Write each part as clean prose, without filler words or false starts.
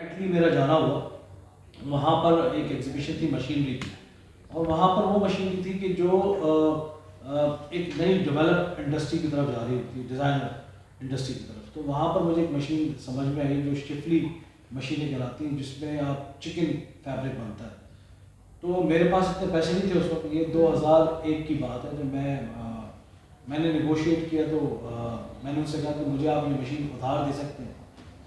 Italy میرا جانا ہوا. وہاں پر ایک ایگزیبیشن تھی مشینری کی, اور وہاں پر وہ مشینری تھی کہ جو ایک نئی ڈیولپ انڈسٹری کی طرف جا رہی تھی, ڈیزائنر انڈسٹری کی طرف. تو وہاں پر مجھے ایک مشین سمجھ میں آئی جو شفلی مشینیں کہلاتی ہیں, جس میں آپ چکن فیبرک بنتا ہے. تو میرے پاس اتنے پیسے نہیں تھے اس وقت, یہ 2001 کی بات ہے, جب میں نے نیگوشیٹ کیا تو میں نے ان سے کہا کہ مجھے آپ یہ مشین ادھار دے سکتے ہیں.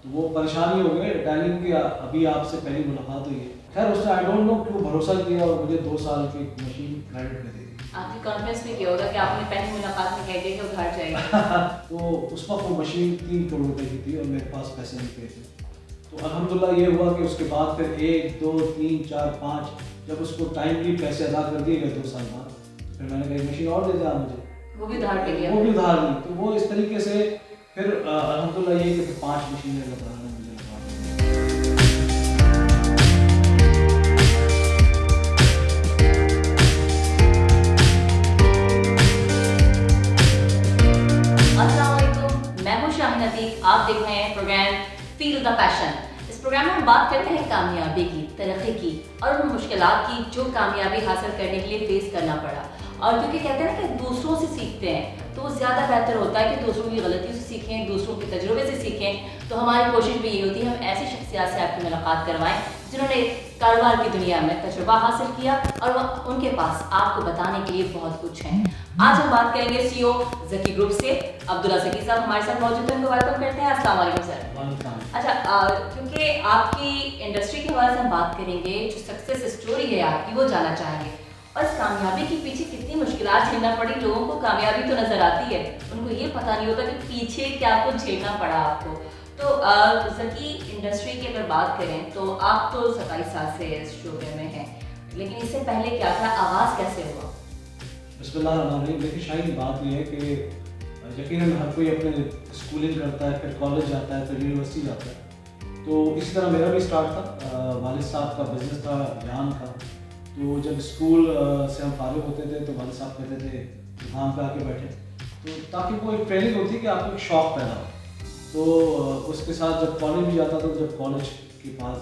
تو وہ پریشانی ہو گئے اٹیلین کی, ابھی آپ سے پہلی ملاقات ہوئی ہے. خیر اس نے آئی ڈونٹ نو کیوں بھروسہ کیا اور مجھے 2 سال کی مشین کریڈٹ میں دے دی. آپ کی کانفیڈنس بھی کیا ہوگا کہ آپ نے پہلی ملاقات میں کہہ دیا کہ ادھار چاہیے. تو اس وقت وہ مشین 3 کروڑ روپے کی تھی اور میرے پاس پیسے نہیں پے تھے. تو الحمدللہ یہ ہوا کہ اس کے بعد پھر 1 2 3 4 5 جب اس کو ٹائملی پیسے ادا کر دیے گئے 2 سال بعد, تو پھر میں نے کہا ایک مشین اور دے دیا مجھے, وہ بھی ادھار پہ لیا, وہ بھی ادھار لی. تو وہ اس طریقے سے پھر الحمدللہ یہ کہ 5 مشینیں لگا نے مجھے لگا. السلام علیکم, میں ہوں شاہین عتیق, آپ دیکھ رہے ہیں پروگرام فیل دا پیشن. اس پروگرام میں ہم بات کرتے ہیں کامیابی کی, ترقی کی اور ان مشکلات کی جو کامیابی حاصل کرنے کے لیے فیس کرنا پڑا. اور کیونکہ کہتے ہیں نا کہ دوسروں سے سیکھتے ہیں تو وہ زیادہ بہتر ہوتا ہے کہ دوسروں کی غلطیوں سے سیکھیں, دوسروں کے تجربے سے سیکھیں. تو ہماری کوشش بھی یہ ہوتی ہے ہم ایسی شخصیات سے آپ کی ملاقات کروائیں جنہوں نے کاروبار کی دنیا میں تجربہ حاصل کیا اور ان کے پاس آپ کو بتانے کے لیے بہت کچھ ہے. آج ہم بات کریں گے سی او ذکی گروپ سے. عبداللہ ذکی صاحب ہمارے ساتھ موجود ہیں, ان کو ویلکم کرتے ہیں. السلام علیکم سر. اچھا, کیونکہ آپ کی انڈسٹری کے حوالے سے ہم بات کریں گے, جو سکسیس اسٹوری ہے آپ کی وہ جاننا چاہیں گے, اور اس کامیابی کے پیچھے کتنی مشکلات جھیلنا پڑی. لوگوں کو کامیابی تو نظر آتی ہے, ان کو یہ پتہ نہیں ہوتا کہ پیچھے کیا کچھ جھیلنا پڑا آپ کو. تو ذکی انڈسٹری کی اگر بات کریں تو آپ تو 27 سال سے اس شعبے میں ہیں, لیکن اس سے پہلے کیا تھا, آغاز کیسے ہوا؟ بسم اللہ الرحمن الرحیم. دیکھیے شاہین, بات یہ ہے کہ یقیناً ہر کوئی اپنے اسکولنگ کرتا ہے, پھر کالج جاتا ہے, پھر یونیورسٹی جاتا ہے. تو اسی طرح میرا بھی اسٹارٹ تھا. والد صاحب کا بزنس تھا جان کا. تو جب اسکول سے ہم فارغ ہوتے تھے تو والد صاحب کہتے تھے کام پہ آ کے بیٹھے, تو تاکہ وہ ایک ٹریننگ ہوتی ہے کہ آپ کو ایک شوق پیدا ہو. تو اس کے ساتھ جب کالج بھی جاتا تھا, جب کالج کے پاس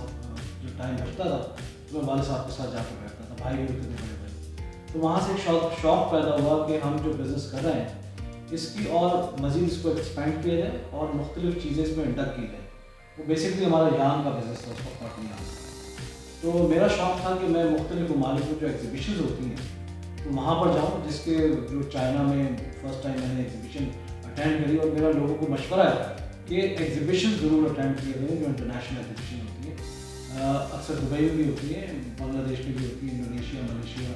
جو ٹائم بچتا تھا تو میں والد صاحب کے ساتھ جا کے بیٹھتا تھا. بھائی بھی ہوتے تھے بڑے بھائی. تو وہاں سے ایک شوق پیدا ہوا کہ ہم جو بزنس کر رہے ہیں اس کی اور مزید اس کو ایکسپینڈ کیا جائے اور مختلف چیزیں اس میں انٹر کی جائیں. وہ بیسکلی ہمارا یان کا بزنس تھا اس وقت پارٹی یان. تو میرا شوق تھا کہ میں مختلف ممالک میں جو ایگزیبیشنز ہوتی ہیں تو وہاں پر جاؤں, جس کے جو چائنا میں فرسٹ ٹائم میں نے ایگزیبیشن اٹینڈ کری, اور میرا لوگوں کو مشورہ ہے کہ ایگزیبیشن ضرور اٹینڈ کیے گئے جو انٹرنیشنل ایگزیبیشن ہوتی ہے. اکثر دبئی میں بھی ہوتی ہے, بنگلہ دیش میں بھی ہوتی ہے, انڈونیشیا, ملیشیا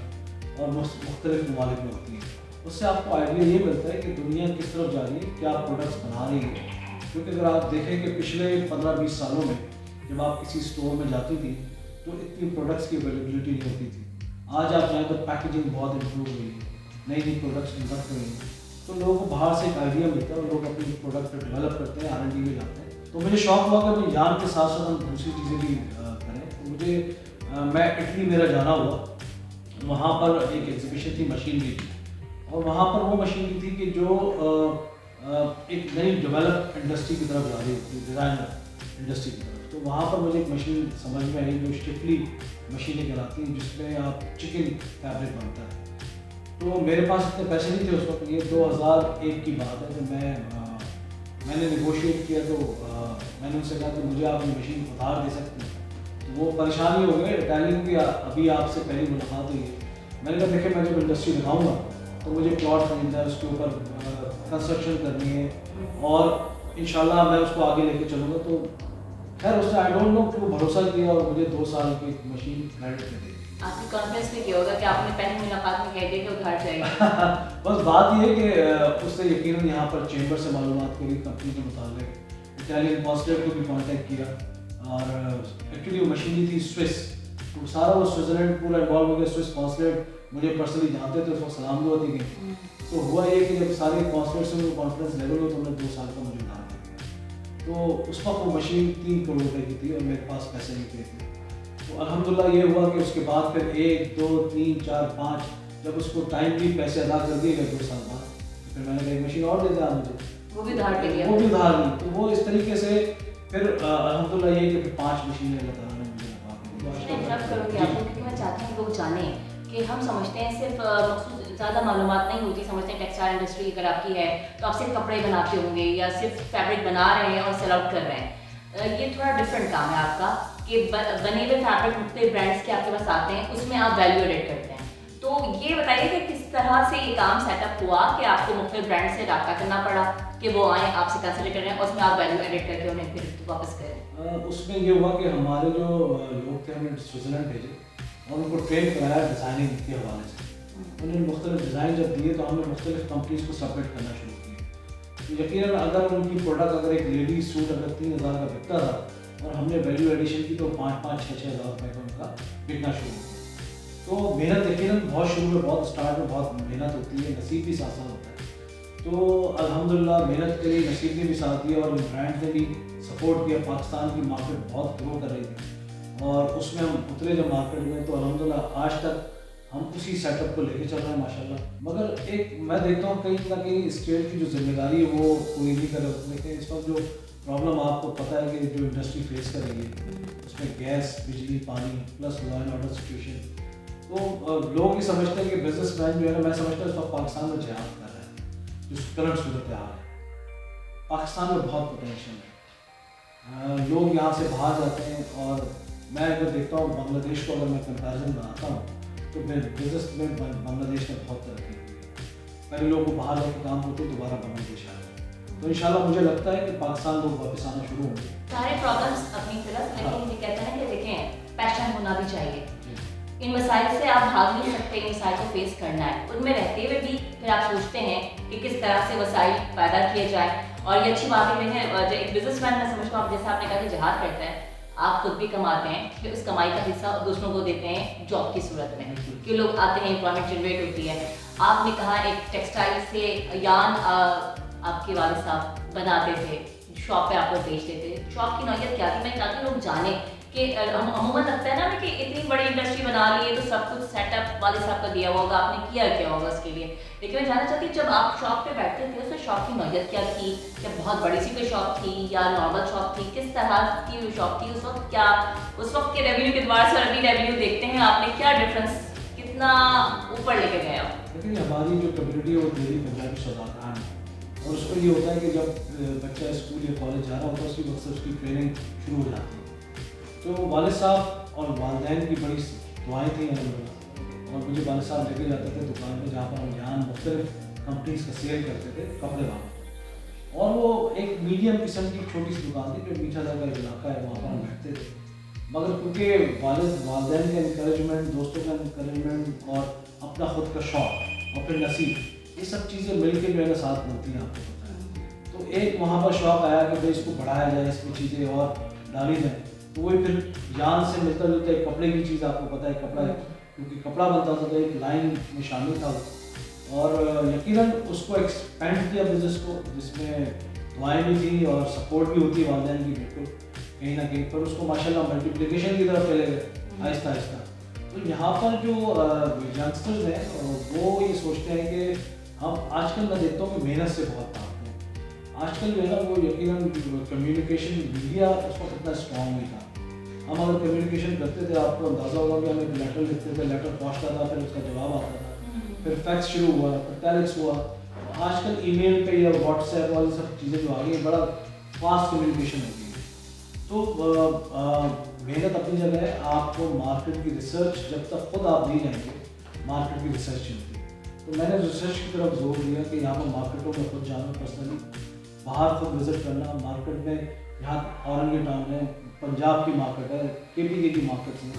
اور مختلف ممالک میں ہوتی ہیں. اس سے آپ کو آئیڈیا یہ ملتا ہے کہ دنیا کس طرف جا رہی ہے, کیا پروڈکٹس بنا رہی ہے. کیونکہ اگر آپ دیکھیں کہ پچھلے 15-20 سالوں میں جب آپ کسی اسٹور میں جاتی تھی تو اتنی پروڈکٹس کی اویلیبلٹی نہیں ہوتی تھی. آج آپ جائیں تو پیکیجنگ بہت امپروو ہوئی ہے, نئی نئی پروڈکٹس انٹر ہوئی ہیں, تو لوگوں کو باہر سے ایک آئیڈیا ملتا ہے اور لوگ اپنی پروڈکٹ ڈیولپ کرتے ہیں, R&D میں جاتے ہیں. تو مجھے شوق ہوا کہ اپنی جان کے ساتھ ساتھ ہم دوسری چیزیں بھی کریں. تو میں اٹلی میرا جانا ہوا. وہاں پر ایک ایگزیبیشن تھی مشینری کی, اور وہاں پر وہ مشینری تھی کہ جو ایک نئی ڈیولپ انڈسٹری کی طرف جا رہی تھی, ڈیزائنر انڈسٹری کی طرف. تو وہاں پر مجھے ایک مشین سمجھ میں آئی جو شفلی مشینیں کہلاتی ہیں, جس میں آپ چکن فیبرک بنتا ہے. تو میرے پاس اتنے پیسے نہیں تھے اس وقت, یہ 2001 کی بات ہے, جب میں نے نیگوشیٹ کیا تو میں نے ان سے کہا کہ مجھے آپ یہ مشین ادھار دے سکتے ہیں. تو وہ پریشانی ہو گئے اٹیلین کی, ابھی آپ سے پہلی ملاقات ہوئی ہے. میں نے کہا دیکھیں میں جب انڈسٹری لگاؤں گا تو مجھے پلاٹ خریدنا ہے, اس کے اوپر کنسٹرکشن کرنی ہے, اور انشاءاللہ میں اس کو آگے لے کے چلوں گا. تو خیر اس نے آئی ڈونٹ نو کیوں بھروسہ کیا اور مجھے 2 سال کی مشین کریڈٹ میں دے دی. آپ کی کانفیڈنس بھی کیا ہوگا کہ آپ نے پہلی ملاقات میں کہہ دیا کہ ادھار چاہیے. بس بات یہ ہے کہ اس سے یقیناً یہاں پر چیمبر سے معلومات کری, کمپنی کے متعلق اٹیلین کانسلیٹ کو بھی کانٹیکٹ کیا, اور ایکچولی وہ مشینری تھی سوئس, تو سارا وہ سوئٹزرلینڈ پورا انوالو ہو گیا. سوئس کانسلیٹ مجھے پرسنلی جانتے تھے, اس وقت سلام دعا دی گئی. تو ہوا یہ کہ جب سارے کانسلیٹ سے مجھے کانفیڈنس لیول ہو تو انہوں نے 2 سال کا مجھے ادھار دے دیا. تو اس وقت وہ مشین 3 کروڑ روپے کی تھی اور میرے پاس پیسے نہیں پے تھے. تو الحمدللہ یہ ہوا کہ اس کے بعد پھر 1 2 3 4 5 جب اس کو ٹائملی پیسے ادا کر دیے گئے 2 سال بعد, تو پھر میں نے کہا ایک مشین اور دے دیا مجھے, وہ بھی ادھار پہ لیا, وہ بھی ادھار لی. تو وہ اس طریقے سے फिर अल्हम्दुलिल्लाह ये कि फिर 5 मशीनें अल्लाह ताला ने मुझे लगवा के दी। मैं इंटरप्ट करूँगी आपको क्योंकि मैं चाहती हूँ लोग जानें कि हम समझते हैं सिर्फ मखसूस ज़्यादा मालूमात नहीं होती, समझते हैं टेक्सटाइल इंडस्ट्री अगर आपकी है तो आप सिर्फ कपड़े बनाते होंगे या सिर्फ फैब्रिक बना रहे हैं और सेल आउट कर रहे हैं। ये थोड़ा डिफरेंट काम है आपका कि बने हुए फैब्रिक मुख्तलिफ ब्रांड्स के आपके पास आते हैं, उसमें आप वैल्यू एडेड करते हैं। तो ये बताइए कि किस तरह से ये काम सेटअप हुआ कि आपको मुख्तलिफ ब्रांड से रब्ता करना पड़ा कि वो आए आपसे कंसल्ट करें और उसमें आप वैल्यू एडिट करके उन्हें फिर वापस करें। उसमें ये हुआ कि हमारे जो लोग थे हमने स्विट्ज़रलैंड भेजे और उनको ट्रेन कराया डिज़ाइनिंग के हवाले से। उन्होंने मुख्तलिफ डिज़ाइन जब दिए तो हमने मुख्तलिफ कंपनीज़ को सबमिट करना शुरू किया। तो यकीनन अगर उनकी प्रोडक्ट अगर एक लेडीज सूट अगर 3,000 का बिकता था और हमने वैल्यू एडिशन की तो 5,000 6,000 रुपये का उनका बिकना शुरू हुआ। तो मेहनत यकीनन बहुत शुरू में बहुत स्टार्ट में बहुत मेहनत होती है, नसीब भी साथ साथ होता है। तो अल्हम्दुलिल्लाह मेहनत के लिए नसीब ने भी साथ दिया और ब्रांड ने भी सपोर्ट किया। पाकिस्तान की मार्केट बहुत ग्रो कर रही थी और उसमें हम उतरे जब मार्केट में तो अल्हम्दुलिल्लाह आज तक हम उसी सेटअप को लेके चल रहे हैं माशाल्लाह। मगर एक मैं देखता हूँ कहीं ना कहीं स्टेट की जो जिम्मेदारी है वो कोई नहीं करे। लेकिन इस वक्त जो प्रॉब्लम आपको पता है कि जो इंडस्ट्री फेस कर रही है उसमें गैस, बिजली, पानी plus law and order situation. तो लोग ये समझते हैं कि बिजनेसमैन जो है ना, मैं समझता हूँ इस वक्त पाकिस्तान में जिहाद कर रहा है। जो करंट सूरत हाल है पाकिस्तान में बहुत पोटेंशियल है। लोग यहाँ से बाहर जाते हैं और मैं अगर देखता हूँ बांग्लादेश को अगर मैं कंपैरिजन बनाता हूँ तो बिजनेस में बांग्लादेश में बहुत तरक्की हुई है। पहले लोगों को बाहर जाकर काम होते दोबारा बांग्लादेश आ गए। तो इंशाल्लाह मुझे लगता है कि पाकिस्तान लोग वापस आना शुरू होंगे। सारे प्रॉब्लम्स अपनी तरफ, लेकिन ये कहते हैं कि देखें पैशन होना भी चाहिए। इन मसाइल से आप भाग नहीं सकते, इन मसाइल को फेस करना है। उनमें रहते हुए भी फिर आप सोचते हैं कि किस तरह से वसाइल पैदा किए जाए। और ये अच्छी बात है कि एक बिजनेसमैन मैं समझता हूँ जैसे आपने कहा कि जहाद करता है, आप खुद भी कमाते हैं कि उस कमाई का हिस्सा दूसरों को देते हैं जॉब की सूरत में कि लोग आते हैं, एम्प्लॉयमेंट जनरेट होती है। आपने कहा एक टेक्सटाइल से यान आपके वालिद साहब बनाते थे, शॉप पे आपको बेचते थे। शॉप की नौयत क्या थी, मैं ताकि लोग जाने कि अमूमन लगता है ना कि इतनी बड़ी इंडस्ट्री बना ली है तो सब कुछ सेटअप वाले साहब का दिया होगा, आपने किया क्या होगा उसके लिए। लेकिन मैं जानना चाहती हूँ जब आप शॉप पे बैठते थे तो शॉप की नौयत क्या थी, क्या बहुत बड़ी सी कोई शॉप थी या नॉर्मल शॉप थी, किस तरह की वो शॉप थी उस वक्त, क्या उस वक्त के रेवेन्यू के एतबार से अभी रेवेन्यू देखते हैं आपने क्या डिफरेंस, कितना ऊपर लेके गए आप? लेकिन हमारी जो कम्युनिटी है वो डेली पंजाबी सौदागर है और उसको ये होता है कि जब बच्चा स्कूल या कॉलेज जा रहा होता है उसकी वक्त से उसकी ट्रेनिंग शुरू हो जाती है। तो वालिद साहब और वालिदैन की बड़ी दुआएं थी और मुझे वालिद साहब लेके जाते थे दुकान पे जहाँ पर हम यहाँ मुख्तलिफ कंपनीज का सेल करते थे कपड़े वाले। और वो एक मीडियम किस्म की छोटी सी दुकान थी जो मीठा का इलाका है, वहाँ पर हम बैठते थे। मगर क्योंकि वालिदैन का इंकरेजमेंट, दोस्तों का इंकरेजमेंट और अपना खुद का शौक़ और फिर नसीब, ये सब चीज़ें मिल के मेरे साथ होती हैं, आपको पता है। तो एक वहाँ पर शौक़ आया कि भाई इसको बढ़ाया जाए, इसमें चीज़ें और डाली जाए। तो वही फिर जान से मिलता जुलता एक कपड़े की चीज़, आपको पता है कपड़ा है क्योंकि कपड़ा बनता था तो एक लाइन में शामिल था और यकीनन उसको एक्सपेंड किया बिजनेस को, जिसमें दुआएं भी थी और सपोर्ट भी होती है वालिदैन की बिल्कुल कहीं ना कहीं पर। उसको माशाल्लाह मल्टीप्लिकेशन की तरफ चले गए आहिस्ता आहिस्ता। तो यहाँ पर जो यंगस्टर्स हैं वो ये सोचते हैं कि हम आजकल मैं देखता हूँ कि मेहनत से बहुत भागते हैं। आजकल जो है ना वो यकीनन कम्युनिकेशन मीडिया उसको कितना स्ट्रॉन्ग नहीं था। हम अगर कम्युनिकेशन करते थे आपको अंदाज़ा होगा कि हम एक लेटर लिखते थे, लेटर पहुँचता था, फिर उसका जवाब आता था, फिर फैक्स शुरू हुआ, फिर टेलिक्स हुआ। आजकल ईमेल पे या व्हाट्सएप वाली सब चीज़ें जो आ गई बड़ा फास्ट कम्युनिकेशन हो गई है। तो मेहनत अपनी जगह है, आपको मार्केट की रिसर्च जब तक खुद आप नहीं जाएंगे मार्केट की रिसर्च चलती है। तो मैंने रिसर्च की तरफ जोर दिया कि यहाँ पर मार्केटों में खुद जाना, पर्सनली बाहर खुद विजिट करना। मार्केट में यहाँ औरंगी टाउन है, पंजाब की मार्केट है, KPK की मार्केट है,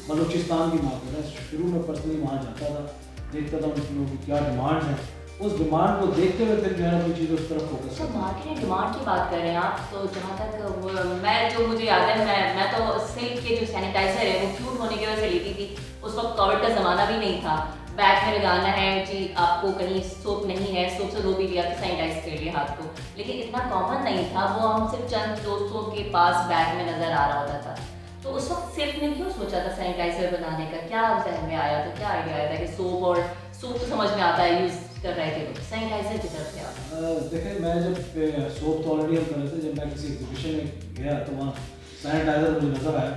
बलूचिस्तान की मार्केट है। शुरू में पर्सनली वहाँ जाता था, देखता था उन लोगों की क्या डिमांड है, उस डिमांड को देखते हुए फिर जो है कोई चीज़ उस तरफ फोकस करता। मार्केट डिमांड की बात कर रहे हैं आप, तो जहाँ तक मैं जो मुझे याद है मैं तो सिल्क के जो सैनिटाइजर है वो क्यूट होने की वजह से लेती थी। उस वक्त कोविड का ज़माना भी नहीं था, बैग में लगाना है जी, आपको कहीं सोप नहीं है, सोप से धो भी लिया तो सैनिटाइज कर लिया हाथ को, लेकिन इतना कॉमन नहीं था। वो हम सिर्फ चंद दोस्तों के पास बैग में नज़र आ रहा होता था। तो उस वक्त सिल्क ने क्यों सोचा था सैनिटाइजर बनाने का, क्या जहन में आया था, क्या आइडिया आया था कि सोप, और सोप तो समझ में आता है यूज़ कर रहे थे लोग, सैनिटाइजर की तरफ थे आप? देखिए मैं जब सोप तो ऑलरेडी हम कर रहे थे, जब मैं किसी एग्जीबिशन में गया तो वहाँ सैनिटाइज़र मुझे नज़र आया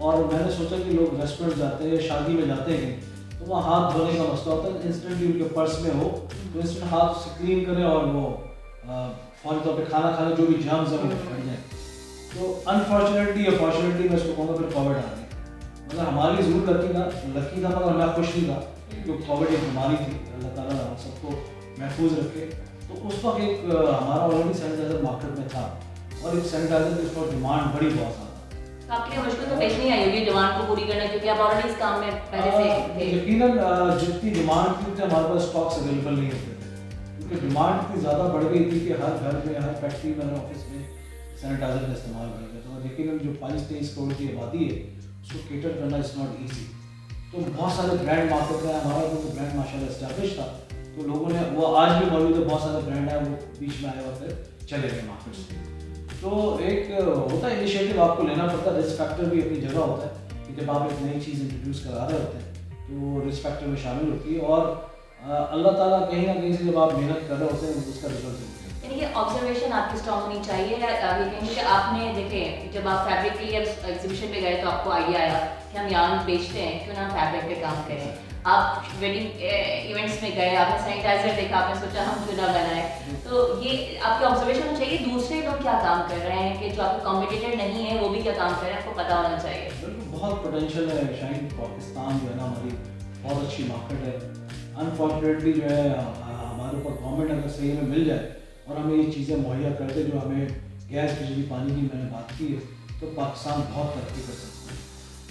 और मैंने सोचा कि लोग रेस्टोरेंट जाते हैं या शादी में जाते हैं तो वहाँ हाथ धोने का मसला होता है, इंस्टेंटली उनके पर्स में हो तो इंस्टेंट हाथ से क्लीन करें और वो फौरी तौर पे खाना खाने जो भी जर्म्स हैं वो हट जाए। तो अनफॉर्चुनेटली या फॉर्चुनेटली मैं उसको कहूँगा फिर कोविड आ गई। मतलब हमारे लिए ज़रूर लकी था मगर मैं खुश नहीं था क्योंकि कोविड एक बीमारी थी, अल्लाह ताला हम सबको महफूज रखे। तो उस वक्त एक हमारा ऑलरेडी सैनिटाइज़र मार्केट में था और एक सैनिटाइज़र की उस वक्त डिमांड बड़ी बहुत ज़्यादा। तो आपके लिए मुश्किल तो पेश नहीं आई होगी डिमांड को पूरी करना, क्योंकि आप ऑलरेडी इस काम में पहले से थे? यकीनन जितनी डिमांड थी उतने हमारे पास स्टॉक्स अवेलेबल नहीं होते थे क्योंकि डिमांड इतनी ज़्यादा बढ़ गई थी कि हर घर में, हर फैक्ट्री में, हर ऑफिस में सैनिटाइज़र का इस्तेमाल बढ़ गया था। और यकीनन जो 22-23 करोड़ की आबादी है उसको केटर करना इज़ नॉट ईजी। तो बहुत सारे ब्रांड मार्केट में हमारा जो ब्रांड माशाल्लाह एस्टैब्लिश था तो लोगों ने, वो आज भी मौजूद है, बहुत सारे ब्रांड हैं वो बीच में आए और फिर चले गए मार्केट से। तो एक होता है इनिशिएटिव आपको लेना पड़ता है, रिस्क फैक्टर भी अपनी जगह होता है कि जब आप एक नई चीज़ इंट्रोड्यूस करा रहे होते हैं तो रिस्क फैक्टर में शामिल होती है और अल्लाह ताला कहीं ना कहीं से जब आप मेहनत कर रहे होते हैं उसका रिजल्ट मिलता है। यानी कि ऑब्जर्वेशन आपकी स्ट्रॉन्ग होनी चाहिए। ये कहेंगे कि आपने देखे जब आप फैब्रिक के लिए एग्जीबिशन पे गए तो आपको आइडिया आया कि हम यार्न बेचते हैं, क्यों ना फैब्रिक पे काम करें। आप वेडिंग इवेंट्स में गए, आपने सैनिटाइजर देखा, आपने सोचा हम क्यों ना बनाए। तो ये आपकी ऑब्जर्वेशन होनी चाहिए दूसरे लोग क्या काम कर रहे हैं, कि जो आपके कॉम्पिटिटर नहीं है वो भी क्या काम कर रहे हैं, आपको पता होना चाहिए। बिल्कुल बहुत पोटेंशियल है शाइन। पाकिस्तान जो है ना हमारी बहुत अच्छी मार्केट है। अनफॉर्चुनेटली जो है हमारे ऊपर गवर्नमेंट अगर सही में मिल जाए और हमें ये चीज़ें मुहैया कर दे जो हमें गैस, बिजली, पानी की मैंने बात की है, तो पाकिस्तान बहुत तरक्की कर सकता है।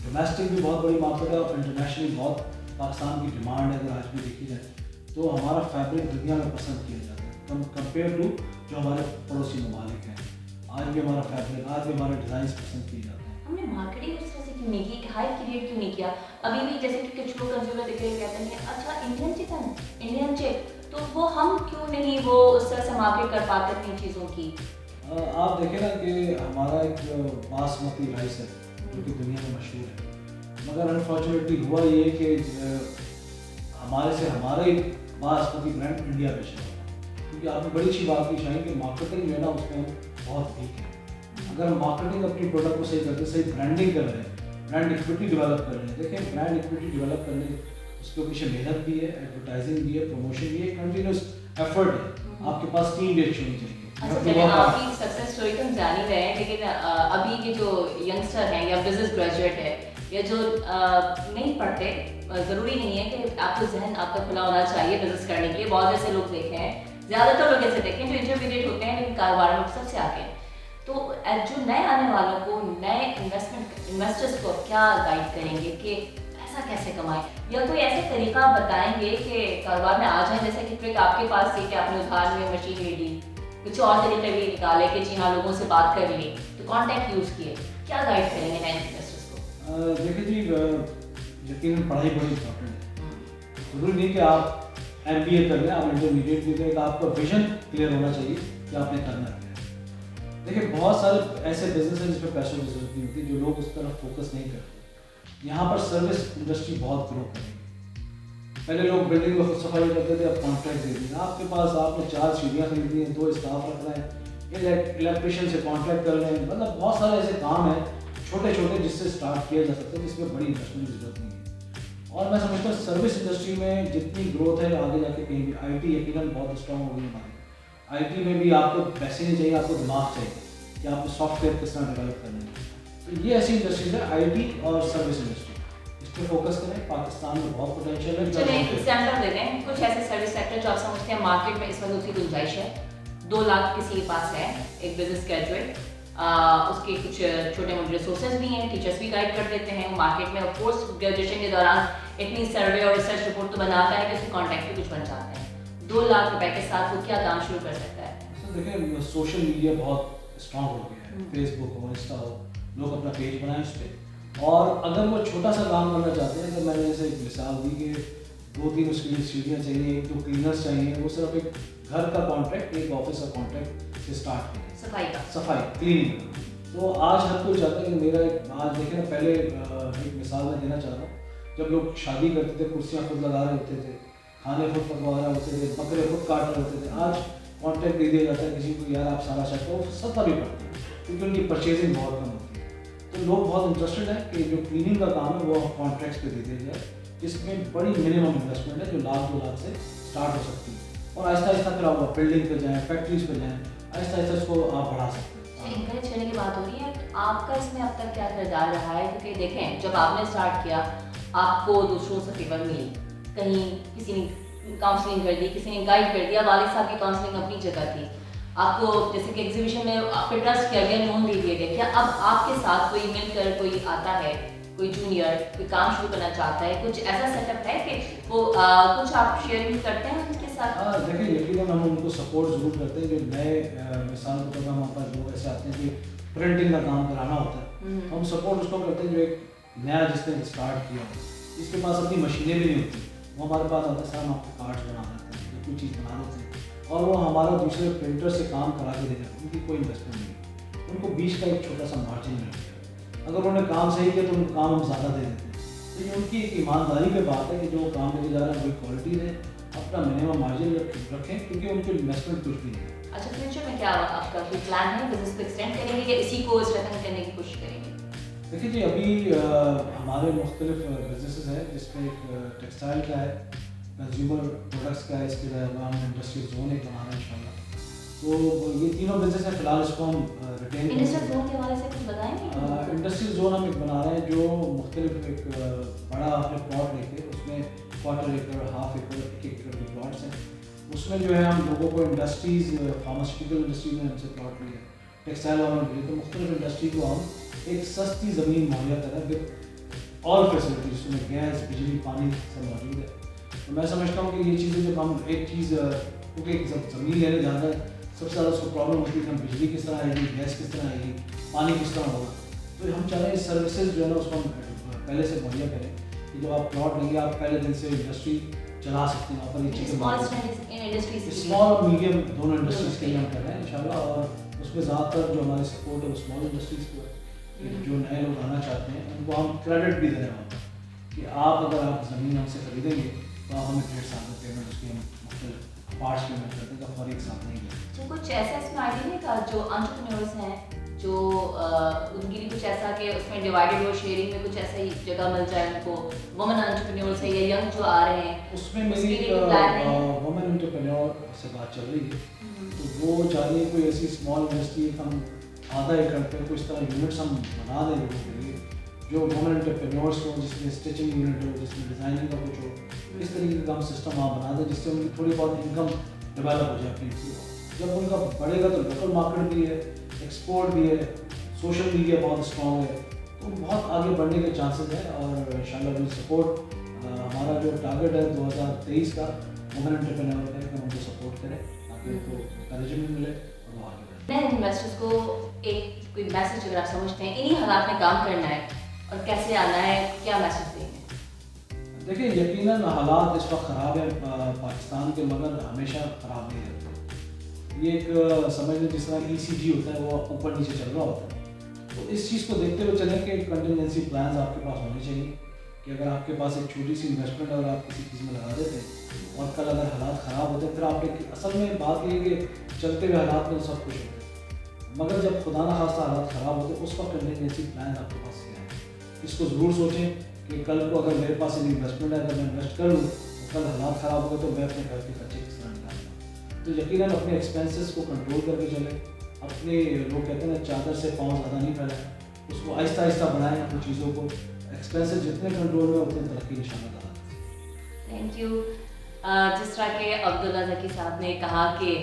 डोमेस्टिक भी बहुत बड़ी मार्केट है और इंटरनेशनली बहुत पाकिस्तान की डिमांड है। अगर आज भी देखी जाए तो हमारा फैब्रिक दुनिया में पसंद किया जाता है कंपेयर टू जो हमारे पड़ोसी ममालिक हैं। आज भी हमारा फैब्रिक, आज भी हमारे डिज़ाइन पसंद किए जाते हैं। हमने मार्केटिंग उस तरह से क्यों नहीं की, हाई क्रिएट क्यों नहीं किया? अभी भी जैसे कि कुछ लोग कंज्यूमर देख रहे कहते हैं अच्छा इंडियन चिकन, इंडियन चिक, तो वो हम क्यों नहीं वो उस तरह से मार्केट कर पाते अपनी चीज़ों की? आप देखें ना कि हमारा एक बासमती राइस है जो कि दुनिया में मशहूर है, मगर अनफॉर्चुनेटली हुआ ये कि हमारे से हमारा ही बासमती ब्रांड इंडिया पे चला, क्योंकि आपने बड़ी अच्छी बात की शायद कि मार्केटिंग जो है ना उसमें हम बहुत वीक है। अगर हम मार्केटिंग अपनी प्रोडक्ट को सही करते, सही ब्रांडिंग कर रहे हैं, ब्रांड इक्विटी डेवलप कर रहे हैं। देखिए ब्रांड इक्विटी डेवलप करने उसके पीछे मेहनत भी है, एडवर्टाइजिंग भी है, प्रमोशन भी है, कंटिन्यूस एफर्ट है। आपके पास टीम भी अच्छी होनी चाहिए। अच्छा चलिए, आपकी सक्सेस स्टोरी तो हम जान ही रहे हैं, लेकिन अभी के जो यंगस्टर हैं या बिजनेस ग्रेजुएट है या जो नहीं पढ़ते, ज़रूरी नहीं है कि आपको जहन आपका खुला होना चाहिए बिजनेस करने के लिए। बहुत ऐसे लोग देखे हैं, ज़्यादातर लोग ऐसे देखे हैं जो इंटरमीडिएट होते हैं लेकिन कारोबार में सबसे आगे हैं। तो जो नए आने वालों को, नए इन्वेस्टर्स को क्या गाइड करेंगे कि पैसा कैसे कमाएं, या कोई ऐसा तरीका बताएंगे कि कारोबार में आ जाएं? जैसे कि ट्रिक आपके पास थी कि आपने उधार में मशीन ले ली, कुछ और तरीके भी निकाले कि जी हाँ लोगों से बात कर ली, तो कॉन्टैक्ट यूज़ किए, क्या गाइड करेंगे नए इन्वेस्टर्स को? देखिए जी, यकीनन पढ़ाई बड़ी इंपॉर्टेंट है। ज़रूरी नहीं कि आप MBA कर लें, आप इंटरमीडिएट भी करें, तो आपका विजन क्लियर होना चाहिए कि आपने करना क्या है। देखिए बहुत सारे ऐसे बिजनेस हैं जिसमें पैसों की जरूरत नहीं होती, जो लोग उस तरफ फोकस नहीं करते। यहाँ पर सर्विस इंडस्ट्री बहुत ग्रो करेगी। पहले लोग बिल्डिंग में खुद सफाई करते थे, अब कॉन्ट्रैक्ट दे दिए। आपके पास आपने 4 सीढ़ियाँ खरीदी हैं, 2 स्टाफ रख रहे हैं, इलेक्ट्रिशियन से कॉन्ट्रैक्ट कर रहे हैं। मतलब बहुत सारे ऐसे काम हैं छोटे छोटे जिससे स्टार्ट किया जा सकता है, जिसमें बड़ी इन्वेस्टमेंट की जरूरत नहीं है। और मैं समझता हूँ सर्विस इंडस्ट्री में जितनी ग्रोथ है आगे जाके कहीं भी, IT यकीनन बहुत स्ट्रॉन्ग होगी हमारी। IT में भी आपको पैसे नहीं चाहिए, आपको दिमाग चाहिए कि आपको सॉफ्टवेयर किस तरह डेवलप करना है। तो ये ऐसी इंडस्ट्रीज है IT और सर्विस इंडस्ट्री, इस पर फोकस करें। पाकिस्तान में बहुत पोटेंशियल है। चलिए एग्जाम्पल देते हैं कुछ ऐसे सर्विस सेक्टर जो आप समझते हैं मार्केट में इस वक्त उसकी गुंजाइश है। 2 लाख किसी के पास है, एक बिजनेस ग्रेजुएट, उसके कुछ छोटे मोटे रिसोर्सेज भी हैं, टीचर्स भी गाइड कर देते हैं मार्केट में। पोस्ट ग्रेजुएशन के दौरान इतनी सर्वे और रिसर्च रिपोर्ट तो बनाता है कि उसके कॉन्टैक्ट भी कुछ बन जाते हैं। 2 लाख रुपए के साथ वो क्या काम शुरू कर सकता है? देखिए सोशल मीडिया बहुत स्ट्रॉन्ग हो गया है, फेसबुक हो, इंस्टा हो, लोग अपना पेज बनाएं उस पर। और अगर वो छोटा सा काम करना चाहते हैं, तो मैंने जैसे एक मिसाल दी कि 2-3 उसके लिए सीढ़ियाँ चाहिए, 2 क्लीनर्स चाहिए, वो सिर्फ एक घर का कॉन्ट्रैक्ट, एक ऑफिस का कॉन्ट्रैक्ट से स्टार्ट करें, सफाई क्लीनिंग। तो आज हर कोई चाहता है कि मेरा एक, आज देखें ना, पहले एक मिसाल मैं देना चाहता हूँ, जब लोग शादी करते थे कुर्सियाँ खुद लगा रहे होते थे, खाने खुद पकवा रहे होते थे, बकरे खुद काट रहे होते थे। आज कॉन्ट्रैक्ट दे दिया जाता है किसी को, यार आप सारा शेफ करो, सस्ता भी पड़ता है क्योंकि उनकी परचेजिंग बहुत कम होती है। तो लोग बहुत इंटरेस्टेड हैं कि जो क्लीनिंग का काम है वो कॉन्ट्रैक्ट्स पे दे दिया जाए, जिसमें बड़ी मिनिमम इन्वेस्टमेंट है जो लाख 2 लाख से स्टार्ट हो सकती है। और आहिस्ता आहिस्ता फिर आप बिल्डिंग पे जाएँ, फैक्ट्रीज पे जाएँ, आहिस्ता आहिस्ता इसको आप बढ़ा सकते हैं। इंकरेज करने की बात हो रही है, आपका इसमें अब तक क्या किरदार रहा है? क्योंकि देखें, जब आपने स्टार्ट किया आपको दूसरों से फेवर मिली, कहीं किसी ने काउंसलिंग कर दी, किसी ने गाइड कर दिया, वालिद साहब की काउंसलिंग अपनी जगह थी, आपको जैसे कि एग्जीबिशन में आप पे ट्रस्ट किया गया, लोन दे दिया गया। क्या अब आपके साथ कोई मिलकर कोई आता है, कोई जूनियर कोई काम शुरू करना चाहता है, कुछ ऐसा सेटअप है कि वो कुछ आप शेयर भी करते हैं उनके साथ? हाँ देखिए, यकीनन हम उनको सपोर्ट ज़रूर करते हैं। जो नए मिसाल के तौर पर हमारे पास लोग ऐसे आते हैं कि प्रिंटिंग का काम कराना होता है, हम सपोर्ट उसको करते हैं जो एक नया जिसने स्टार्ट किया हो, जिसके पास अपनी मशीनें भी नहीं होती, वो हमारे पास आते हैं, सर हम आपके कार्ड्स बना देते हैं या कोई चीज़ बना देते हैं, और वो हमारा दूसरे प्रिंटर से काम करा के दे देते हैं। उनकी कोई इन्वेस्टमेंट नहीं, उनको बीच का एक छोटा सा मार्जिन मिलता है। अगर उन्होंने काम सही किया तो उनको काम हम ज़्यादा दे देते हैं। तो ये उनकी एक ईमानदारी की बात है कि जो काम लेके जा रहे हैं वही क्वालिटी है, अपना मिनिमम मार्जिन रखें क्योंकि उनकी इन्वेस्टमेंट कुछ भी नहीं है। अच्छा, फ्यूचर में क्या आपका कोई प्लान है? बिजनेस को एक्सटेंड करेंगे या इसी को स्ट्रेंथन करने की कोशिश करेंगे? देखिए जी, अभी हमारे मुख्तलिफ बिजनेसेस हैं, जिसमें एक टेक्सटाइल का है, कंज्यूमर प्रोडक्ट्स का है, इसके अलावा हम इंडस्ट्रियल जोन एक बना रहे हैं इंशाल्लाह। तो ये तीनों बिजनेस हैं, फिलहाल इसको हम रिटेन इंडस्ट्रियल जोन के हवाले से कुछ बताएंगे? इंडस्ट्रियल जोन हम एक बना रहे हैं जो मुख्तलिफ एक बड़ा आपने प्लॉट लेके उसमें 1/4 एकड़, 1/2 एकड़, 1 एकड़ के प्लॉट्स हैं। उसमें जो है हम लोगों को इंडस्ट्रीज़, फार्मास्यूटिकल इंडस्ट्री में हमसे प्लॉट लिया, टेक्सटाइल वालों ने लिए, तो मुख्तलिफ इंडस्ट्री को हम एक सस्ती ज़मीन मुहैया करें विद ऑल फैसिलिटीज, उसमें गैस, बिजली, पानी सब मौजूद है। तो मैं समझता हूँ कि ये चीज़ें जब हम एक चीज़, क्योंकि जब ज़मीन लेने जाता है सबसे ज़्यादा उसको प्रॉब्लम होती है कि हम बिजली किस तरह आएगी, गैस किस तरह आएगी, पानी किस तरह होगा। तो हम चाह रहे हैं सर्विसेज जो है ना उसको हम पहले से मुहैया करें कि जब आप प्लॉट लेंगे आप पहले दिन से इंडस्ट्री चला सकते हैं। वहाँ पर ये चीज़ें स्मॉल और मीडियम दोनों इंडस्ट्रीज़ के लिए हम कर रहे हैं इंशाल्लाह। और उसमें ज़्यादातर जो हमारे सपोर्ट है वो स्मॉल इंडस्ट्रीज़ को है कि जो नए लोग आना चाहते हैं उनको हम क्रेडिट भी दे रहे हैं वहाँ पर कि आप अगर आप ज़मीन हमसे खरीदेंगे तो आप हमें 1.5 साल में पेमेंट उसकी हम मुख्तलिफ पार्ट्स पेमेंट करते हैं, तो हर एक साथ नहीं है। तो कुछ ऐसा इसमें आइडिया नहीं था जो एंटरप्रेन्योर्स हैं, जो उनके लिए कुछ ऐसा कि उसमें डिवाइडेड हो, शेयरिंग में कुछ ऐसा ही जगह मिल जाए उनको, वुमेन एंटरप्रेन्योर्स है या यंग जो आ रहे हैं उसमें मेरी वुमेन एंटरप्रेन्योर से बात चल रही है। तो वो चाह रही है कोई ऐसी स्मॉल इंडस्ट्री हम आधा एकड़ पे कुछ तरह यूनिट्स हम बना दें लोगों के लिए, जो वुमेन एंटरप्रेन्योर्स हो, जिसमें स्टिचिंग यूनिट हो, जिसमें डिज़ाइनिंग का कुछ हो, इस तरीके का हम सिस्टम आप बना दें जिससे उनकी थोड़ी बहुत इनकम डेवलप हो जाए अपनी। जब उनका बढ़ेगा तो लोकल मार्केट भी है, एक्सपोर्ट भी है, सोशल मीडिया बहुत स्ट्रॉन्ग है, तो बहुत आगे बढ़ने के चांसेस हैं। और इंशाल्लाह विल सपोर्ट, हमारा जो टारगेट है 2023 का वुमेन एंटरप्रेन्योर है कि हम उनको सपोर्ट करें ताकि उनको इंकरेजमेंट मिले और वो आगे बढ़े। नए इन्वेस्टर्स को एक कोई मैसेज अगर आप समझते हैं इन्हीं हालात में काम करना है और कैसे आना है, क्या मैसेज देंगे? देखिए, यकीनन हालात इस वक्त ख़राब है पाकिस्तान के, मगर हमेशा ख़राब नहीं रहते। ये एक समझ लो जिस तरह ECG होता है वो ऊपर नीचे चल रहा होता है, तो इस चीज़ को देखते हुए चलें कि कंटिजेंसी प्लान्स आपके पास होने चाहिए कि अगर आपके पास एक छोटी सी इन्वेस्टमेंट अगर आप किसी चीज़ में लगा देते हैं और कल अगर हालात ख़राब होते हैं, फिर आप एक असल में बात ये है कि चलते हुए हालात में तो सब कुछ होता है, मगर जब खुदा न खास्ता हालात ख़राब होते हैं उस वक्त कंटिजेंसी प्लान आपके पास क्या है। इसको ज़रूर सोचें कि कल को अगर मेरे पास एक इन्वेस्टमेंट है, अगर मैं इन्वेस्ट कर लूँ तो कल हालात ख़राब हो गए तो मैं अपने घर के खर्चे किस तरह निकालूँ। तो यकीनन अपने एक्सपेंसेस को कंट्रोल करके चलें, अपने लोग कहते हैं ना चादर से पाँव ज़्यादा नहीं फैलाएं, उसको आहिस्ता आहिस्ता बढ़ाएं अपनी चीज़ों को, एक्सपेंसेस जितने कंट्रोल में उतनी तरक्की इंशाल्लाह ताला। Thank you. जिस तरह के अब्दुल्ला ज़की साहब ने कहा कि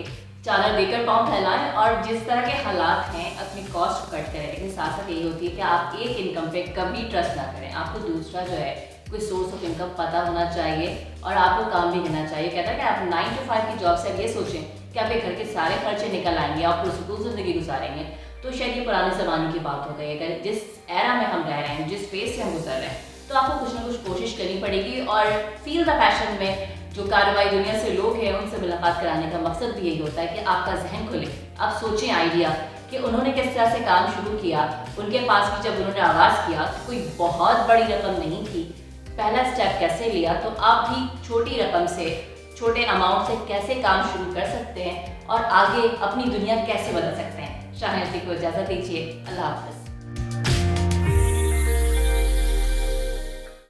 चादर देकर पाँव फैलाएं और जिस तरह के हालात हैं अपनी कॉस्ट को कट करें, लेकिन साथ साथ यही होती है कि आप एक इनकम पे कभी ट्रस्ट ना करें, आपको दूसरा जो है कोई सोर्स ऑफ इनकम पता होना चाहिए और आपको काम भी करना चाहिए। कहता है कि आप 9 to 5 की जॉब से अब ये सोचें कि आपके घर के सारे खर्चे निकल आएंगे, आप पुरसुकून ज़िंदगी गुजारेंगे, तो शायद ये पुराने ज़माने की बात हो गई। अगर जिस एरा में हम रह रहे हैं, जिस फेज से हम गुजर रहे हैं, तो आपको कुछ ना कुछ कोशिश करनी पड़ेगी। और फील द पैशन में जो कार्रवाई दुनिया से लोग हैं उनसे मुलाकात कराने का मकसद भी यही होता है कि आपका जहन खुले, आप सोचें आइडिया कि उन्होंने किस तरह से काम शुरू किया, उनके पास भी जब उन्होंने आगाज़ किया तो कोई बहुत बड़ी रकम नहीं थी, पहला स्टेप कैसे लिया, तो आप भी छोटी रकम से, छोटे अमाउंट से कैसे काम शुरू कर सकते हैं और आगे अपनी दुनिया कैसे बदल सकते हैं। शाहिन अतीक को इजाज़त दीजिए, अल्लाह हाफ़िज़।